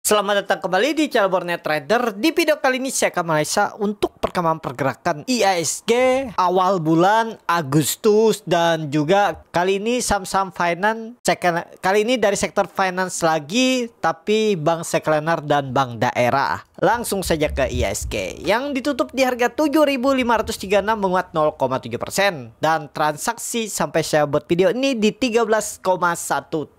Selamat datang kembali di channel Borneo Trader. Di video kali ini saya akan menganalisa untuk perkembangan pergerakan IHSG awal bulan Agustus dan juga kali ini saham-saham finance. Kali ini dari sektor finance lagi, tapi bank sekuler dan bank daerah. Langsung saja ke IHSG yang ditutup di harga 7.536 menguat 0,7% dan transaksi sampai saya buat video ini di 13,1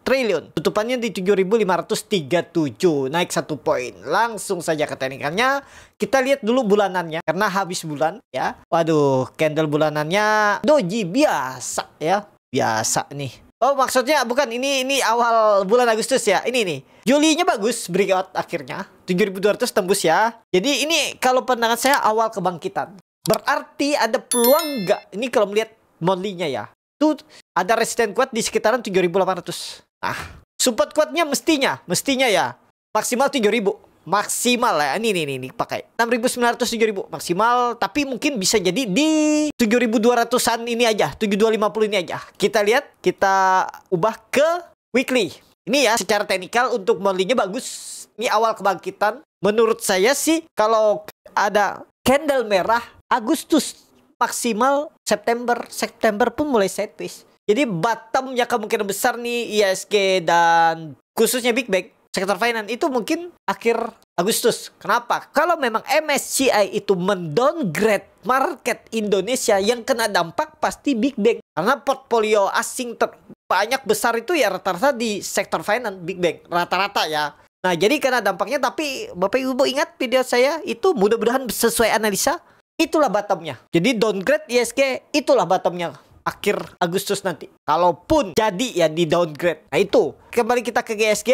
triliun. Tutupannya di 7.537, naik 1 poin. Langsung saja ke teknikalnya. Kita lihat dulu bulanannya karena habis bulan ya. Waduh, candle bulanannya doji biasa ya. Biasa nih. Oh, maksudnya bukan ini awal bulan Agustus ya. Ini nih. Julinya bagus, breakout akhirnya 7.200 tembus ya. Jadi ini kalau pandangan saya awal kebangkitan. Berarti ada peluang nggak? Ini kalau melihat monthly-nya ya. Tuh ada resisten kuat di sekitaran 7.800. Nah, support kuatnya mestinya ya maksimal 7.000. Maksimal ya. Ini pakai 6.900 7.000 maksimal, tapi mungkin bisa jadi di 7.200-an ini aja, 7.250 ini aja. Kita lihat, kita ubah ke weekly. Ini ya secara teknikal untuk monthly-nya bagus. Ini awal kebangkitan. Menurut saya sih kalau ada candle merah Agustus maksimal September pun mulai sideways. Jadi bottomnya kemungkinan besar nih IHSG dan khususnya Big Bank sektor finance itu mungkin akhir Agustus. Kenapa? Kalau memang MSCI itu mendowngrade market Indonesia, yang kena dampak pasti Big Bank. Karena portfolio asing banyak besar itu ya rata-rata di sektor finance Big Bank. Rata-rata ya. Nah, jadi kena dampaknya, tapi Bapak Ibu ingat video saya itu mudah-mudahan sesuai analisa. Itulah bottomnya. Jadi downgrade IHSG itulah bottomnya akhir Agustus nanti. Kalaupun jadi ya di downgrade. Nah itu. Kembali kita ke GSG.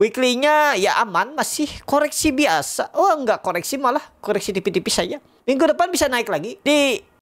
Weekly-nya ya aman, masih koreksi biasa. Oh enggak koreksi, malah koreksi tipis-tipis saja. Minggu depan bisa naik lagi.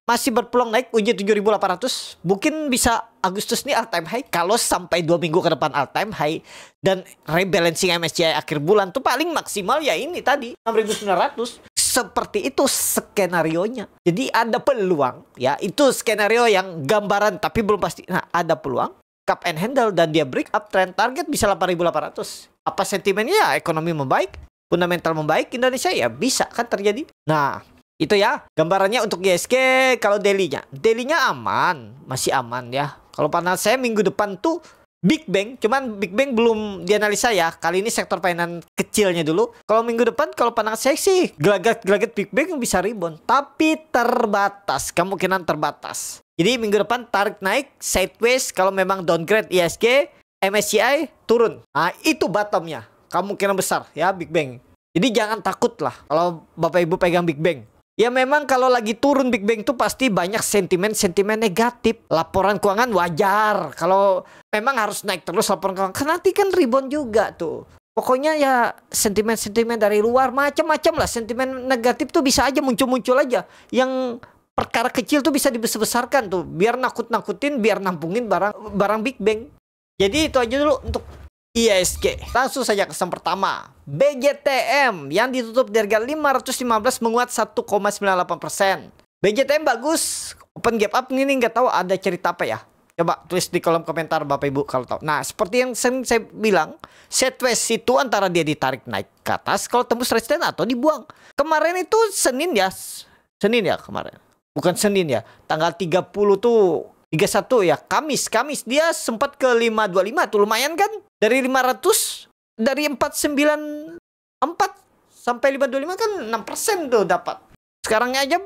Masih berpeluang naik uji 7.800. Mungkin bisa Agustus nih all time high. Kalau sampai 2 minggu ke depan all time high dan rebalancing MSCI akhir bulan tuh paling maksimal ya ini tadi 6.900. Seperti itu skenarionya. Jadi ada peluang ya. Itu skenario yang gambaran tapi belum pasti. Nah, ada peluang cup and handle dan dia break up trend, target bisa 8.800. Apa sentimennya? Ya, ekonomi membaik, fundamental membaik Indonesia ya bisa kan terjadi. Nah, itu ya gambarannya untuk GSG. Kalau daily-nya aman, masih aman ya. Kalau pandangan saya minggu depan tuh Big Bang, cuman Big Bang belum dianalisa ya. Kali ini sektor finance kecilnya dulu. Kalau minggu depan, kalau pandangan saya sih gelagat Big Bang bisa rebound, tapi terbatas, kemungkinan terbatas. Jadi minggu depan tarik naik sideways. Kalau memang downgrade IHSG, MSCI turun. Nah itu bottomnya, kemungkinan besar ya Big Bang. Jadi jangan takut lah kalau Bapak Ibu pegang Big Bang. Ya memang kalau lagi turun Big Bang tuh pasti banyak sentimen negatif. Laporan keuangan wajar. Kalau memang harus naik terus laporan keuangan, kan nanti kan rebound juga tuh. Pokoknya ya sentimen dari luar macam-macam lah. Sentimen negatif tuh bisa aja muncul aja. Yang perkara kecil tuh bisa dibesar-besarkan tuh. Biar nakut-nakutin, biar nampungin barang Big Bang. Jadi itu aja dulu untuk IHSG. Langsung saja ke saham pertama, BJTM yang ditutup di harga 515 menguat 1,98%. BJTM bagus, open gap up. Ini nggak tahu ada cerita apa ya. Coba tulis di kolom komentar Bapak Ibu kalau tahu. Nah, seperti yang sering saya bilang, sideways itu antara dia ditarik naik ke atas kalau tembus resisten atau dibuang. Kemarin itu Senin ya kemarin. Bukan Senin ya, tanggal 30 tuh 31 ya, Kamis dia sempat ke 525 tuh, lumayan kan? Dari 500, dari 494 sampai 525 kan 6% tuh dapat. Sekarangnya aja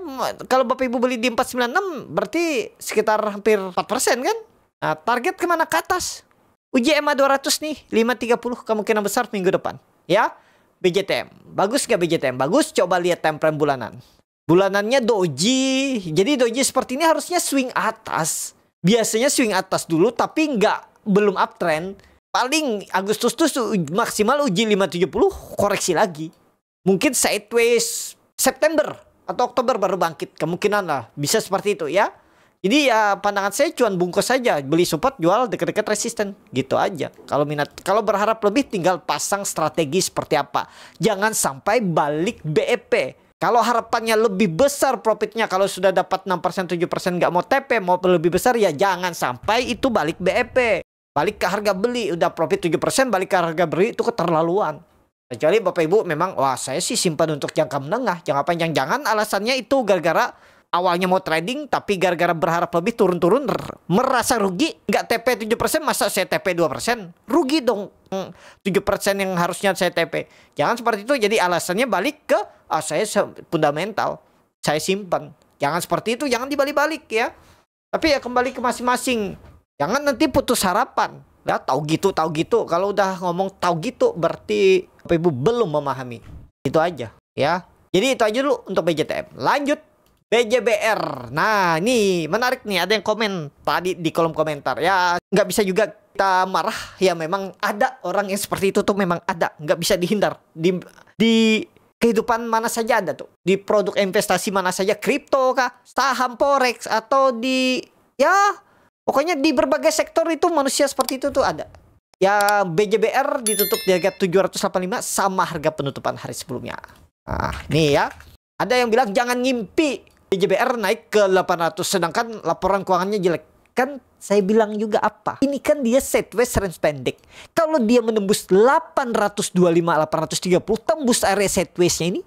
kalau Bapak Ibu beli di 496 berarti sekitar hampir 4% kan? Nah, target kemana? Ke atas. Uji EMA 200 nih, 530 kemungkinan besar minggu depan. Ya, BJTM. Bagus gak BJTM? Bagus, coba lihat time frame bulanan. Bulanannya doji. Jadi doji seperti ini harusnya swing atas. Biasanya swing atas dulu tapi belum uptrend. Paling Agustus tuh maksimal uji 570, koreksi lagi. Mungkin sideways September atau Oktober baru bangkit. Kemungkinan lah bisa seperti itu ya. Jadi ya pandangan saya cuan bungkus saja, beli support, jual dekat-dekat resisten. Gitu aja. Kalau minat, kalau berharap lebih tinggal pasang strategi seperti apa. Jangan sampai balik BEP. Kalau harapannya lebih besar profitnya, kalau sudah dapat 6%, 7% nggak mau TP, mau lebih besar ya jangan sampai itu balik BEP. Balik ke harga beli, udah profit 7%, balik ke harga beli itu keterlaluan. Kecuali Bapak Ibu memang, wah saya sih simpan untuk jangka menengah, jangka panjang. Jangan alasannya itu gara-gara awalnya mau trading, tapi gara-gara berharap lebih turun-turun, merasa rugi. Nggak TP 7%, masa saya TP 2%? Rugi dong 7% yang harusnya saya TP. Jangan seperti itu, jadi alasannya balik ke, saya fundamental, saya simpan. Jangan seperti itu, jangan dibalik-balik ya. Tapi ya kembali ke masing-masing. Jangan nanti putus harapan. Ya tahu gitu. Kalau udah ngomong tahu gitu berarti Bapak Ibu belum memahami. Itu aja ya. Jadi itu aja dulu untuk BJTM. Lanjut BJBR. Nah ini menarik nih, ada yang komen tadi di kolom komentar. Ya nggak bisa juga kita marah. Ya memang ada orang yang seperti itu tuh, memang ada. Nggak bisa dihindar. Di kehidupan mana saja ada tuh. Di produk investasi mana saja. Kripto kah, saham forex, atau di pokoknya di berbagai sektor itu manusia seperti itu tuh ada. Ya BJBR ditutup di harga 785 sama harga penutupan hari sebelumnya. Nah nih ya, ada yang bilang jangan ngimpi BJBR naik ke 800 sedangkan laporan keuangannya jelek. Kan saya bilang juga apa? Ini kan dia sideways range pendek. Kalau dia menembus 825, 830 tembus area sideways-nya ini,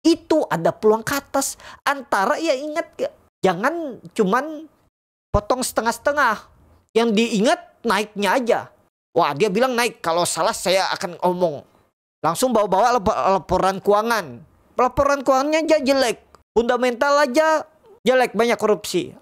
itu ada peluang ke atas. Antara ya ingat, jangan cuman potong setengah-setengah. Yang diingat naiknya aja. Wah dia bilang naik, kalau salah saya akan ngomong. Langsung bawa-bawa laporan keuangan. Laporan keuangannya aja jelek. Fundamental aja jelek, banyak korupsi.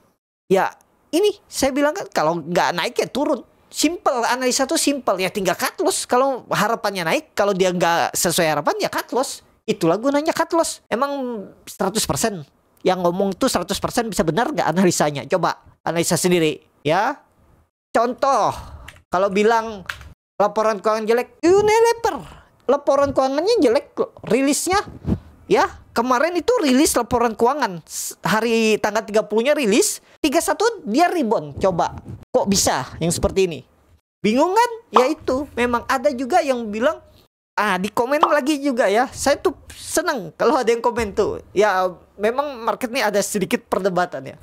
Ya ini saya bilang kan, kalau nggak naik ya turun. Simple, analisa tuh simple. Ya tinggal cut loss. Kalau harapannya naik, kalau dia nggak sesuai harapan ya cut loss. Itulah gunanya cut loss. Emang 100%. Yang ngomong tuh 100% bisa benar nggak analisanya? Coba analisa sendiri ya. Contoh, kalau bilang laporan keuangan jelek, Unilever laporan keuangannya jelek, rilisnya ya. Kemarin itu rilis laporan keuangan, hari tanggal 30-nya rilis, 31 dia rebound. Coba kok bisa yang seperti ini? Bingung kan? Ya itu memang ada juga yang bilang, di komen lagi juga ya. Saya tuh senang kalau ada yang komen tuh. Ya memang market ini ada sedikit perdebatan ya.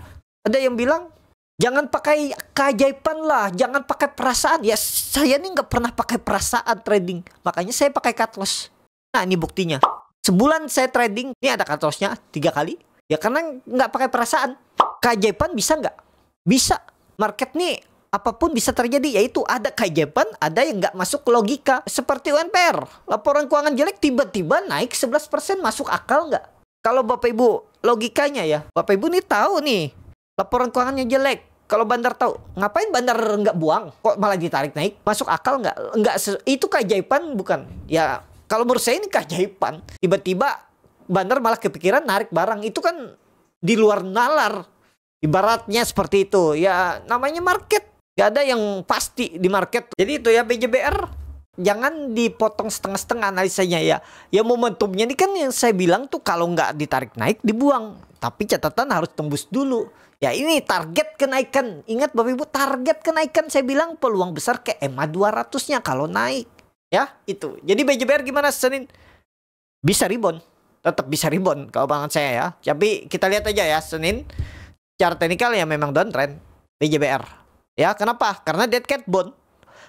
Ada yang bilang jangan pakai keajaiban lah, jangan pakai perasaan. Ya saya nih nggak pernah pakai perasaan trading, makanya saya pakai cut loss. Nah ini buktinya. Sebulan saya trading, ini ada cut loss-nya 3 kali. Ya karena nggak pakai perasaan. Keajaiban bisa nggak? Bisa. Market nih apapun bisa terjadi, yaitu ada keajaiban, ada yang nggak masuk logika. Seperti UNPR, laporan keuangan jelek tiba-tiba naik 11%, masuk akal nggak? Kalau Bapak Ibu logikanya ya, Bapak Ibu nih tahu nih laporan keuangannya jelek. Kalau bandar tahu, ngapain bandar nggak buang? Kok malah ditarik naik? Masuk akal nggak? Itu keajaiban bukan? Ya kalau menurut saya ini keajaiban. Tiba-tiba bandar malah kepikiran narik barang, itu kan di luar nalar. Ibaratnya seperti itu. Ya namanya market. Gak ada yang pasti di market. Jadi itu ya BJBR. Jangan dipotong setengah-setengah analisanya ya. Ya momentumnya ini kan yang saya bilang tuh, kalau nggak ditarik naik dibuang. Tapi catatan harus tembus dulu. Ya ini target kenaikan. Ingat Bapak Ibu, target kenaikan saya bilang peluang besar ke EMA 200-nya kalau naik. Ya itu. Jadi BJBR gimana Senin? Bisa rebound. Tetap bisa rebound kalau pangan saya ya. Tapi kita lihat aja ya Senin. Secara teknikal ya memang downtrend BJBR. Ya kenapa? Karena dead cat bone.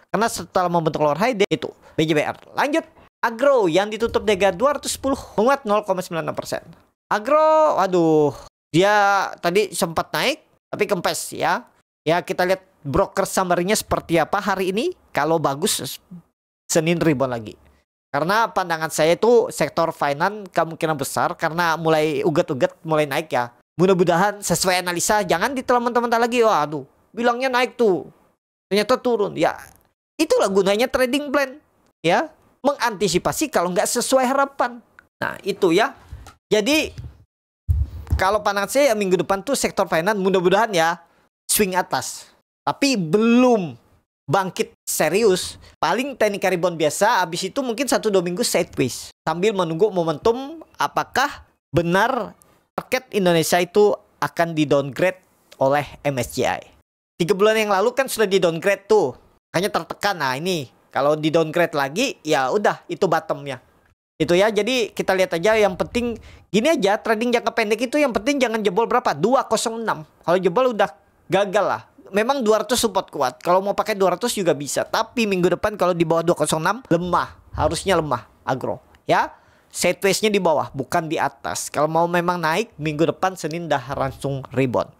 Karena setelah membentuk lower high itu BJBR. Lanjut Agro yang ditutup di harga 210 menguat 0,96%. Agro, waduh, dia tadi sempat naik tapi kempes ya. Ya kita lihat broker summary-nya seperti apa hari ini. Kalau bagus Senin rebound lagi. Karena pandangan saya itu sektor finance kemungkinan besar karena mulai uget-uget mulai naik ya. Mudah-mudahan sesuai analisa, jangan ditelan teman-teman lagi. Waduh, bilangnya naik tuh, ternyata turun. Ya itulah gunanya trading plan ya, mengantisipasi kalau nggak sesuai harapan. Nah itu ya. Jadi kalau pandangan saya ya, minggu depan tuh sektor finance mudah-mudahan ya swing atas, tapi belum bangkit serius. Paling teknik rebound biasa, habis itu mungkin 1-2 minggu sideways sambil menunggu momentum apakah benar market Indonesia itu akan di downgrade oleh MSCI. 3 bulan yang lalu kan sudah di downgrade tuh, makanya tertekan. Nah ini kalau di downgrade lagi ya udah itu bottomnya. Itu ya, jadi kita lihat aja. Yang penting gini aja, trading jangka pendek itu yang penting jangan jebol berapa? 206. Kalau jebol udah gagal lah. Memang 200 support kuat. Kalau mau pakai 200 juga bisa. Tapi minggu depan kalau di bawah 206 lemah. Harusnya lemah agro. ya. Sideways-nya di bawah, bukan di atas. Kalau mau memang naik, minggu depan Senin dah langsung rebound.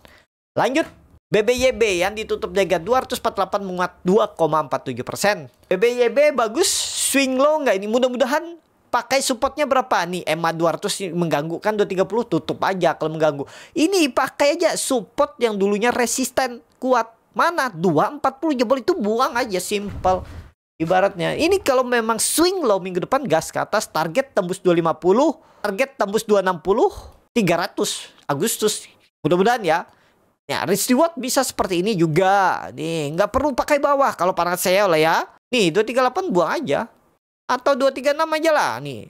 Lanjut, BBYB yang ditutup jaga 248 menguat 2,47%. BBYB bagus, swing low nggak ini? Mudah-mudahan pakai supportnya berapa nih? EMA 200 mengganggu kan 230, tutup aja kalau mengganggu. Ini pakai aja support yang dulunya resisten kuat. Mana? 240 jebol itu buang aja, simple. Ibaratnya ini kalau memang swing low minggu depan gas ke atas, target tembus 250, target tembus 260, 300 Agustus. Mudah-mudahan ya. Ya, risk reward bisa seperti ini juga. Nih, nggak perlu pakai bawah kalau para saya lah ya. Nih, 238 buang aja. Atau 236 aja lah nih.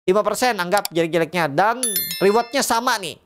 5% anggap jelek-jeleknya dan rewardnya sama nih.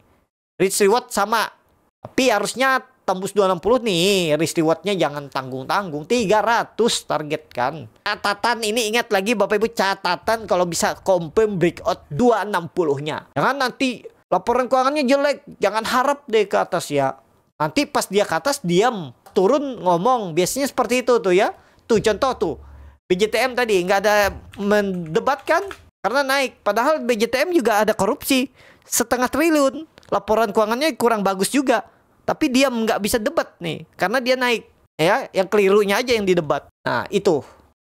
Risk reward sama. Tapi harusnya tembus 260 nih, risk rewardnya jangan tanggung-tanggung. 300 target kan. Catatan ini, ingat lagi Bapak Ibu, catatan kalau bisa confirm breakout 260-nya. Jangan nanti laporan keuangannya jelek, jangan harap deh ke atas ya. Nanti pas dia ke atas diam, turun ngomong. Biasanya seperti itu tuh ya. Tuh contoh tuh, BJTM tadi nggak ada mendebatkan karena naik. Padahal BJTM juga ada korupsi 0,5 triliun. Laporan keuangannya kurang bagus juga. Tapi dia nggak bisa debat nih, karena dia naik. Ya, yang kelirunya aja yang didebat. Nah, itu.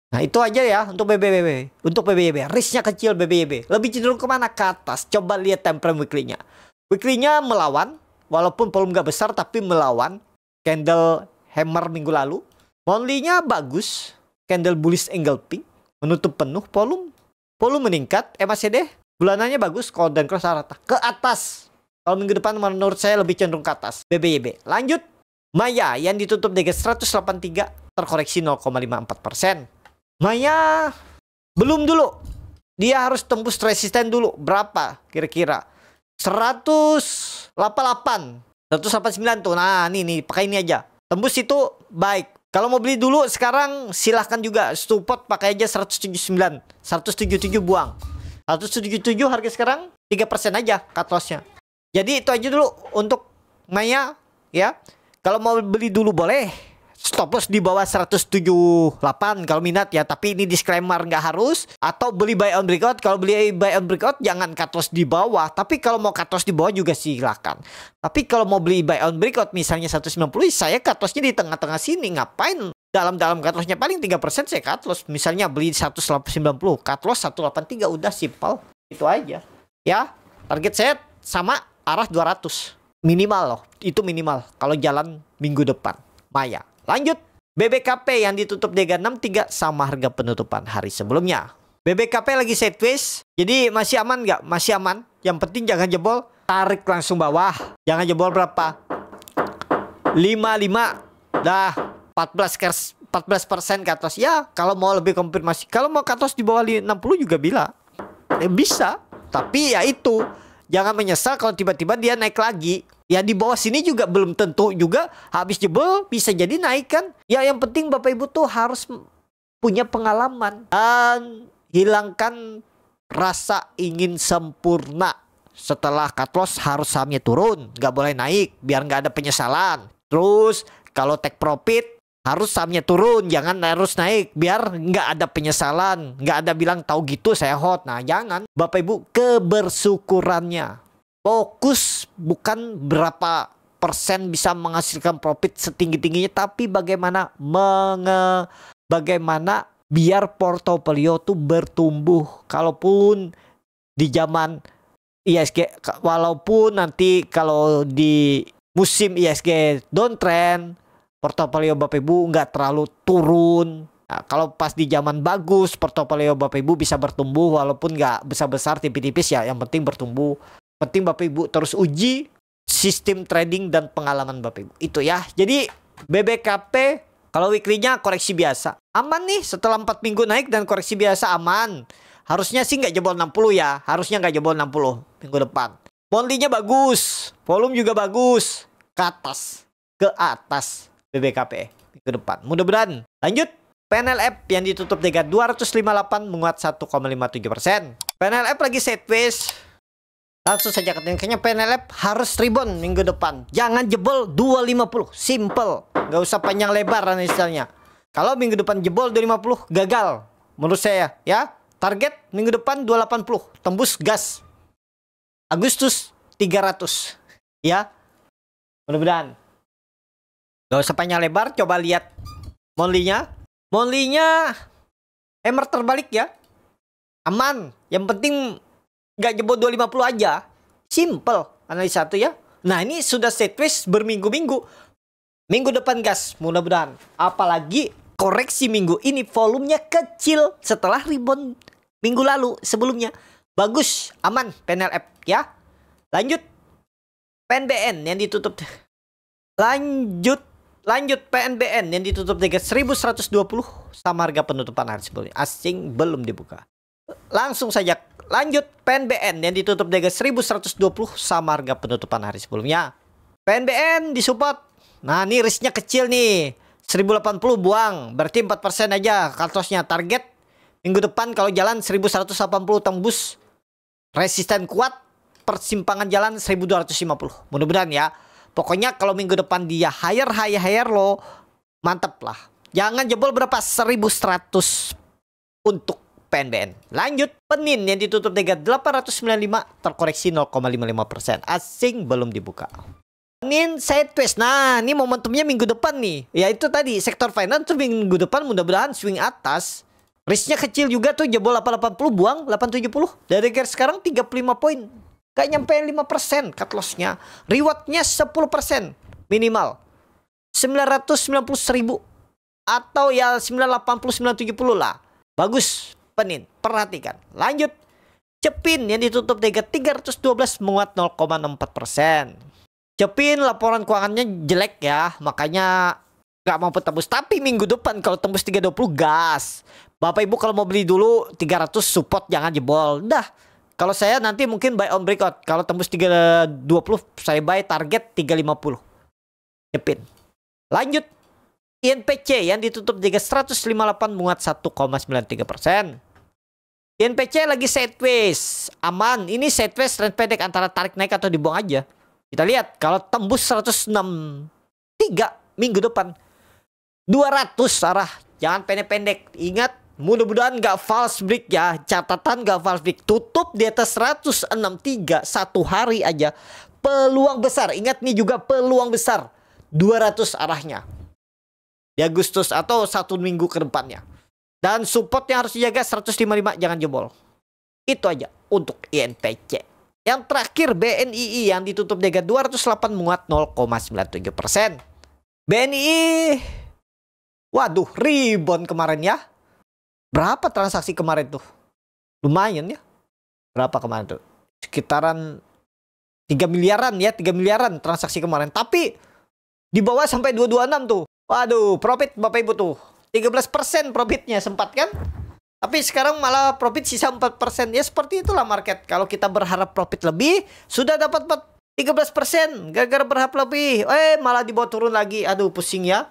Nah, itu aja ya untuk BBYB. Untuk BBYB, risknya kecil BBYB. Lebih cenderung kemana? Ke atas. Coba lihat time frame weekly-nya. Weekly-nya melawan, walaupun volume nggak besar, tapi melawan. Candle hammer minggu lalu. Monthly-nya bagus. Candle bullish engulfing. Menutup penuh volume. Volume meningkat. MACD. Bulanannya bagus. Call dan cross rata. Ke atas. Kalau minggu depan menurut saya lebih cenderung ke atas. BBYB. Lanjut. Maya yang ditutup di 183 terkoreksi 0,54%. Maya belum dulu. Dia harus tembus resisten dulu. Berapa kira-kira? 188. 189 tuh. Nah, nih pakai ini aja. Tembus itu baik. Kalau mau beli dulu sekarang silahkan juga. Support pakai aja 179. 177 buang. 177 harga sekarang 3% aja cut loss-nya. Jadi itu aja dulu untuk Maya ya. Kalau mau beli dulu boleh. Stop loss di bawah 178 kalau minat ya. Tapi ini disclaimer nggak harus. Atau beli buy on breakout. Kalau beli buy on breakout jangan cut loss di bawah. Tapi kalau mau cut loss di bawah juga silakan. Tapi kalau mau beli buy on breakout misalnya 190, saya cut lossnya di tengah-tengah sini. Ngapain? Dalam cut lossnya paling 3% saya cut loss. Misalnya beli 190, cut loss 183, udah simple. Itu aja. Ya, target saya sama arah 200 minimal loh, itu minimal kalau jalan minggu depan. Maya. Lanjut, BBKP yang ditutup di 63 sama harga penutupan hari sebelumnya. BBKP lagi sideways, jadi masih aman nggak? Masih aman. Yang penting jangan jebol, tarik langsung bawah. Jangan jebol berapa? 55 dah 14% ke atas. Ya, kalau mau lebih konfirmasi, kalau mau ke atas di bawah 60 juga bisa. Tapi ya itu, jangan menyesal kalau tiba-tiba dia naik lagi. Ya di bawah sini juga belum tentu juga habis jebol bisa jadi naik kan. Ya yang penting Bapak Ibu tuh harus punya pengalaman. Dan hilangkan rasa ingin sempurna. Setelah cut loss harus sahamnya turun. Nggak boleh naik biar nggak ada penyesalan. Terus kalau take profit harus sahamnya turun. Jangan harus naik biar nggak ada penyesalan. Nggak ada bilang tahu gitu saya hot. Nah jangan. Bapak Ibu kebersyukurannya. Fokus bukan berapa persen bisa menghasilkan profit setinggi-tingginya, tapi bagaimana biar portofolio tuh bertumbuh. Kalaupun di zaman ISG, walaupun nanti kalau di musim ISG downtrend, portofolio Bapak Ibu nggak terlalu turun. Nah, kalau pas di zaman bagus, portofolio Bapak Ibu bisa bertumbuh walaupun nggak besar-besar, tipis-tipis ya. Yang penting bertumbuh. Penting Bapak Ibu terus uji sistem trading dan pengalaman Bapak Ibu. Itu ya. Jadi BBKP kalau weekly-nya koreksi biasa. Aman nih setelah 4 minggu naik dan koreksi biasa aman. Harusnya sih nggak jebol 60 ya. Harusnya nggak jebol 60 minggu depan. Monthly-nya bagus. Volume juga bagus. Ke atas BBKP minggu depan. Mudah-mudahan. Lanjut. PNLF yang ditutup dengan 258 menguat 1,57%. PNLF lagi sideways. Langsung saja kayaknya PNLF harus rebound minggu depan. Jangan jebol 250. Simple. Nggak usah panjang lebar istilahnya. Kalau minggu depan jebol 250 gagal menurut saya ya. Target minggu depan 280, tembus gas. Agustus 300. Ya. Mudah-mudahan. Gak usah panjang lebar, coba lihat monthly-nya. Monthly-nya hammer terbalik ya. Aman. Yang penting gak jebol 250 aja. Simple analisa satu ya. Nah, ini sudah sideways berminggu-minggu. Minggu depan gas, mudah-mudahan. Apalagi koreksi minggu ini volumenya kecil setelah rebound minggu lalu sebelumnya. Bagus, aman PNLF ya. Lanjut PNBN yang ditutup. Lanjut PNBN yang ditutup dengan 1120 sama harga penutupan hari sebelumnya. Asing belum dibuka. Langsung saja lanjut PNBN yang ditutup dengan 1120 sama harga penutupan hari sebelumnya. PNBN disupport. Nah, ini risknya kecil nih. 1080 buang, berarti 4% aja cut loss-nya. Target minggu depan kalau jalan 1180 tembus. Resisten kuat, persimpangan jalan 1250. Mudah-mudahan ya. Pokoknya kalau minggu depan dia higher low, mantep lah. Jangan jebol berapa? 1100 untuk PNBN. Lanjut Penin yang ditutup dengan 895 terkoreksi 0,55%. Asing belum dibuka. Penin sideways. Nah, ini momentumnya minggu depan nih. Ya itu tadi sektor finance tuh minggu depan mudah-mudahan swing atas. Risknya kecil juga tuh, jebol 880 buang 870. Dari garis sekarang 35 poin. Gak nyampe 5% cut loss-nya. Reward-nya 10% minimal. 990.000 atau ya 980 970 lah. Bagus Penin, perhatikan. Lanjut Cepin yang ditutup dengan 312 menguat 0,64%. Cepin laporan keuangannya jelek ya, makanya nggak mau tembus. Tapi minggu depan kalau tembus 320 gas. Bapak Ibu kalau mau beli dulu 300 support, jangan jebol. Dah. Kalau saya nanti mungkin buy on breakout. Kalau tembus 320 saya buy target 350. Cepin. Lanjut INPC yang ditutup dengan 158 menguat 1,93%. INPC lagi sideways, aman. Ini sideways trend pendek antara tarik naik atau dibuang aja. Kita lihat kalau tembus 163 minggu depan 200 arah, jangan pendek-pendek. Ingat, mudah-mudahan nggak false break ya. Catatan nggak false break. Tutup di atas 163 satu hari aja. Peluang besar. Ingat nih juga peluang besar. 200 arahnya. Di Agustus atau 1 minggu ke depannya. Dan supportnya harus dijaga 155, jangan jebol. Itu aja untuk INPC. Yang terakhir BNII yang ditutup dengan 208 menguat 0,97%. BNI, waduh, rebound kemarin ya. Berapa transaksi kemarin tuh? Lumayan ya. Berapa kemarin tuh? Sekitaran 3 miliaran ya, 3 miliaran transaksi kemarin. Tapi di bawah sampai 226 tuh. Waduh, profit Bapak Ibu tuh. 13% profitnya sempat kan? Tapi sekarang malah profit sisa 4%. Ya seperti itulah market. Kalau kita berharap profit lebih, sudah dapat 13%. Gara-gara berharap lebih, malah dibawa turun lagi. Aduh, pusing ya.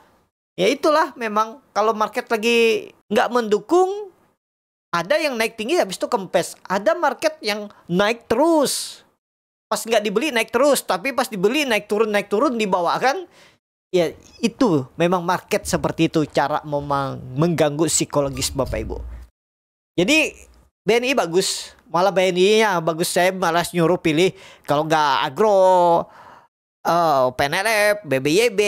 Ya itulah memang kalau market lagi nggak mendukung, ada yang naik tinggi habis itu kempes. Ada market yang naik terus. Pas nggak dibeli naik terus, tapi pas dibeli naik turun di bawah kan. Ya itu memang market seperti itu, cara memang mengganggu psikologis Bapak Ibu. Jadi BNI bagus, malah BNI-nya bagus. Saya malas nyuruh pilih kalau nggak agro, PNLF, BBYB,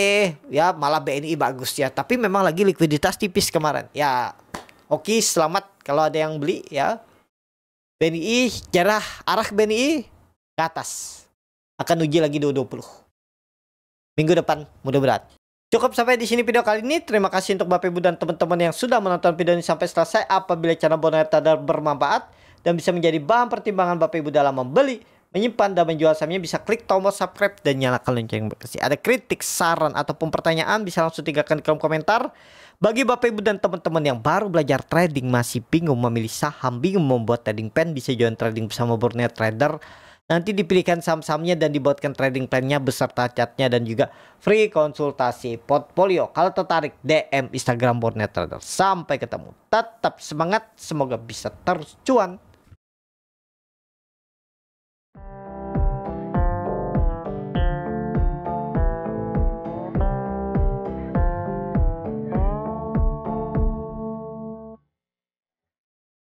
ya malah BNI bagus ya. Tapi memang lagi likuiditas tipis kemarin. Ya, oke, selamat kalau ada yang beli ya. BNI, arah BNI ke atas. Akan uji lagi 220. Minggu depan, mudah-mudahan. Cukup sampai di sini video kali ini. Terima kasih untuk Bapak Ibu dan teman-teman yang sudah menonton video ini sampai selesai. Apabila channel Bonner Trader bermanfaat dan bisa menjadi bahan pertimbangan Bapak Ibu dalam membeli, menyimpan dan menjual sahamnya, bisa klik tombol subscribe dan nyalakan lonceng berkasi. Ada kritik, saran ataupun pertanyaan bisa langsung tinggalkan di kolom komentar. Bagi Bapak Ibu dan teman-teman yang baru belajar trading, masih bingung memilih saham, bingung membuat trading plan, bisa join trading bersama Bonner Trader. Nanti dipilihkan saham-sahamnya dan dibuatkan trading plan-nya beserta catnya dan juga free konsultasi portfolio. Kalau tertarik, DM Instagram Bonner Trader. Sampai ketemu. Tetap semangat, semoga bisa terus cuan.